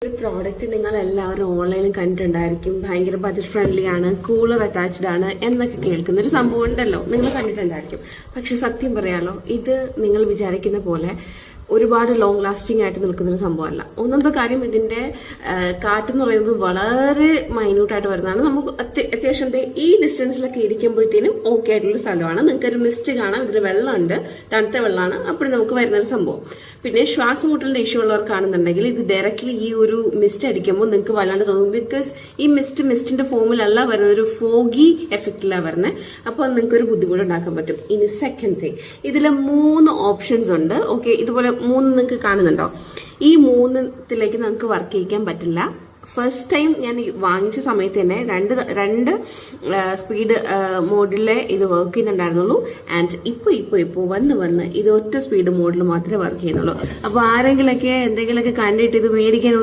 ഒരു പ്രോഡക്റ്റ് നിങ്ങൾ എല്ലാവരും ഓൺലൈനിൽ കണ്ടിട്ടുണ്ടായിരിക്കും. ഭയങ്കര ബജറ്റ് ഫ്രണ്ട്ലി ആണ്, കൂളർ അറ്റാച്ച്ഡ് ആണ് എന്നൊക്കെ കേൾക്കുന്ന ഒരു സംഭവം ഉണ്ടല്ലോ, നിങ്ങൾ കണ്ടിട്ടുണ്ടായിരിക്കും. പക്ഷെ സത്യം പറയാലോ, ഇത് നിങ്ങൾ വിചാരിക്കുന്ന പോലെ ഒരുപാട് ലോങ് ലാസ്റ്റിംഗ് ആയിട്ട് നിൽക്കുന്നൊരു സംഭവമല്ല. ഒന്നാമത്തെ കാര്യം, ഇതിന്റെ കാറ്റെന്ന് പറയുന്നത് വളരെ മൈന്യൂട്ടായിട്ട് വരുന്നതാണ്. നമുക്ക് അത്യാവശ്യം ഈ ഡിസ്റ്റൻസിലൊക്കെ ഇരിക്കുമ്പോഴത്തേനും ഓക്കെ ആയിട്ടുള്ള സ്ഥലമാണ്. നിങ്ങൾക്കൊരു മിസ്റ്റ് കാണാം, ഇതിൽ വെള്ളമുണ്ട്, തണുത്ത വെള്ളമാണ്, അപ്പോൾ നമുക്ക് വരുന്നൊരു സംഭവം. പിന്നെ ശ്വാസം മുട്ടലിന്റെ ഇഷ്യൂ ഉള്ളവർക്കാണെന്നുണ്ടെങ്കിൽ ഇത് ഡയറക്റ്റ്ലി ഈ ഒരു മിസ്റ്റ് അടിക്കുമ്പോൾ നിങ്ങൾക്ക് വല്ലാണ്ട് തോന്നും. ബിക്കോസ് ഈ മിസ്റ്റിന്റെ ഫോമിലല്ല വരുന്നത്, ഒരു ഫോഗി എഫക്റ്റിലാണ് വരുന്നത്. അപ്പോൾ നിങ്ങൾക്ക് ഒരു ബുദ്ധിമുട്ട് ഉണ്ടാക്കാൻ പറ്റും. ഇനി സെക്കൻഡ് തിങ്, ഇതിൽ 3 ഓപ്ഷൻസ് ഉണ്ട്. ഓക്കെ, ഇതുപോലെ 3 നിങ്ങൾക്ക് കാണുന്നുണ്ടോ? ഈ 3ത്തിലേക്ക് നമുക്ക് വർക്ക് ചെയ്യിക്കാൻ പറ്റില്ല. ഫസ്റ്റ് ടൈം ഞാൻ വാങ്ങിച്ച സമയത്ത് തന്നെ രണ്ട് സ്പീഡ് മോഡിലെ ഇത് വർക്ക് ചെയ്യുന്നുണ്ടായിരുന്നുള്ളൂ. ആൻഡ് ഇപ്പോൾ വന്ന് ഇത് ഒറ്റ സ്പീഡ് മോഡിൽ മാത്രമേ വർക്ക് ചെയ്യുന്നുള്ളൂ. അപ്പോൾ ആരെങ്കിലൊക്കെ എന്തെങ്കിലുമൊക്കെ കണ്ടിട്ട് ഇത് മേടിക്കാൻ